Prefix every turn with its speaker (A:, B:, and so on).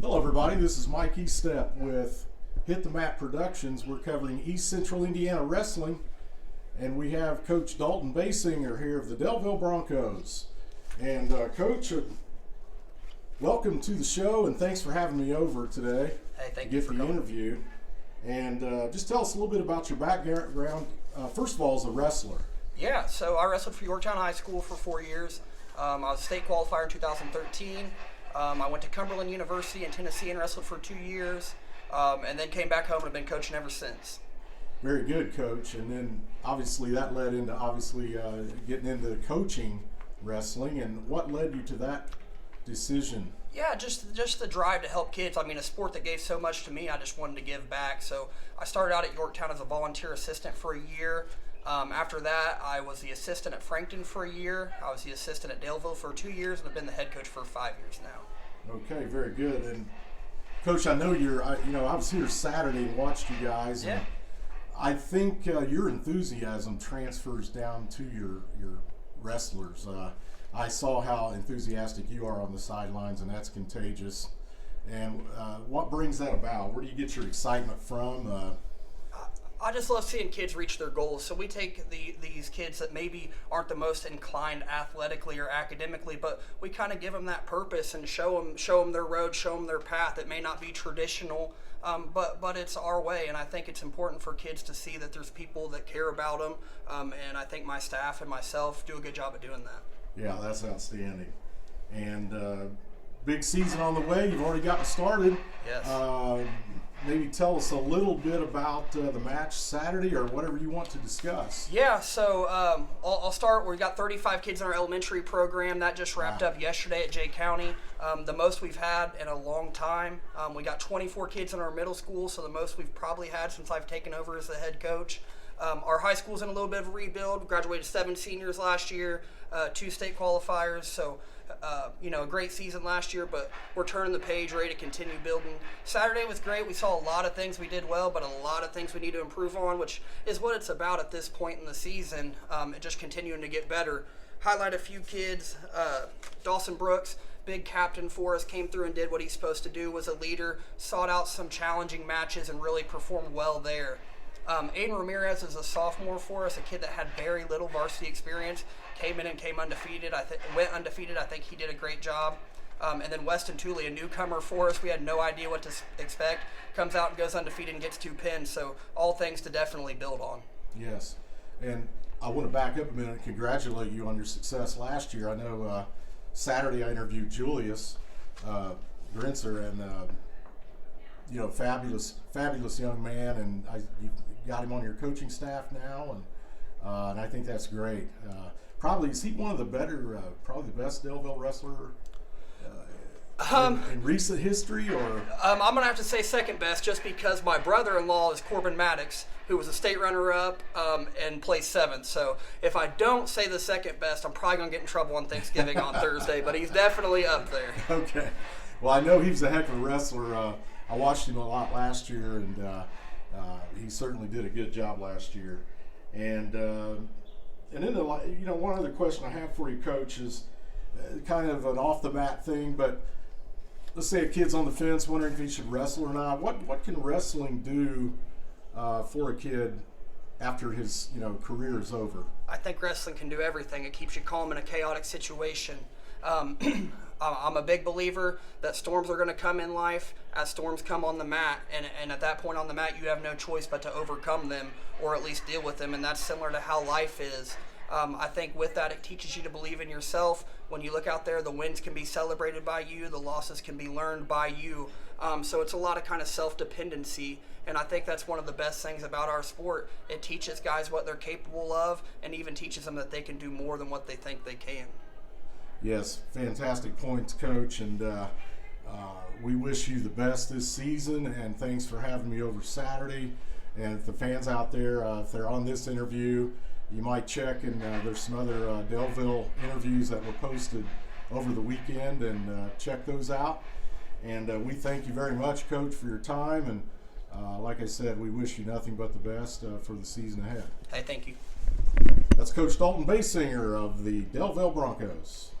A: Hello, everybody. This is Mike Estep with Hit the Mat Productions. We're covering East Central Indiana wrestling, and we have Coach Dalton Baysinger here of the Daleville Broncos. And Coach, welcome to the show, and thanks for having me over today.
B: Hey, thank
A: to
B: you
A: get
B: for
A: the
B: coming.
A: interview. And just tell us a little bit about your background. First of all, as a wrestler.
B: Yeah, so I wrestled for Yorktown High School for 4 years. I was a state qualifier in 2013. I went to Cumberland University in Tennessee and wrestled for 2 years, and then came back home and have been coaching ever since.
A: Very good, Coach. And then obviously that led into getting into coaching wrestling. And what led you to that decision?
B: Yeah, just the drive to help kids. I mean, a sport that gave so much to me, I just wanted to give back. So I started out at Yorktown as a volunteer assistant for a year. After that, I was the assistant at Frankton for a year. I was the assistant at Daleville for 2 years, and I've been the head coach for 5 years now.
A: Okay, very good. And Coach, I know I was here Saturday and watched you guys.
B: Yeah.
A: And I think your enthusiasm transfers down to your wrestlers. I saw how enthusiastic you are on the sidelines, and that's contagious. And what brings that about? Where do you get your excitement from?
B: I just love seeing kids reach their goals. So we take these kids that maybe aren't the most inclined athletically or academically, but we kind of give them that purpose and show them their road, show them their path. It may not be traditional, but it's our way. And I think it's important for kids to see that there's people that care about them. And I think my staff and myself do a good job of doing that.
A: Yeah, that's outstanding. And big season on the way. You've already gotten started.
B: Yes.
A: Maybe tell us a little bit about the match Saturday or whatever you want to discuss.
B: Yeah, so I'll start. We've got 35 kids in our elementary program. That just wrapped up yesterday at Jay County. The most we've had in a long time. We got 24 kids in our middle school, so the most we've probably had since I've taken over as the head coach. Our high school's in a little bit of a rebuild. We graduated 7 seniors last year, 2 state qualifiers. So, a great season last year, but we're turning the page, ready to continue building. Saturday was great. We saw a lot of things we did well, but a lot of things we need to improve on, which is what it's about at this point in the season, and just continuing to get better. Highlight a few kids. Dawson Brooks, big captain for us, came through and did what he's supposed to do, was a leader, sought out some challenging matches, and really performed well there. Aiden Ramirez is a sophomore for us, a kid that had very little varsity experience, came in and went undefeated. I think he did a great job. And then Weston Tooley, a newcomer for us. We had no idea what to expect. Comes out and goes undefeated and gets 2 pins. So all things to definitely build on.
A: Yes. And I want to back up a minute and congratulate you on your success last year. I know Saturday I interviewed Julius Grinzer, and fabulous young man, and you got him on your coaching staff now, and I think that's great. Probably is he one of the better, probably the best Daleville wrestler in recent history, or?
B: I'm gonna have to say second best, just because my brother-in-law is Corbin Maddox, who was a state runner-up and placed 7th. So if I don't say the second best, I'm probably gonna get in trouble on Thanksgiving on Thursday. But he's definitely up there.
A: Okay. Well, I know he's a heck of a wrestler. I watched him a lot last year, and he certainly did a good job last year. And then one other question I have for you, Coach, is kind of an off the mat thing. But let's say a kid's on the fence, wondering if he should wrestle or not. What can wrestling do for a kid after his career is over?
B: I think wrestling can do everything. It keeps you calm in a chaotic situation. I'm a big believer that storms are going to come in life as storms come on the mat, and at that point on the mat you have no choice but to overcome them or at least deal with them, and that's similar to how life is. I think with that it teaches you to believe in yourself. When you look out there, the wins can be celebrated by you, the losses can be learned by you, so it's a lot of kind of self-dependency, and I think that's one of the best things about our sport. It teaches guys what they're capable of and even teaches them that they can do more than what they think they can.
A: Yes, fantastic points, Coach, and we wish you the best this season, and thanks for having me over Saturday. And if the fans out there, if they're on this interview, you might check, and there's some other Daleville interviews that were posted over the weekend, and check those out. And we thank you very much, Coach, for your time, and like I said, we wish you nothing but the best for the season ahead.
B: Hey, thank you.
A: That's Coach Dalton Baysinger of the Daleville Broncos.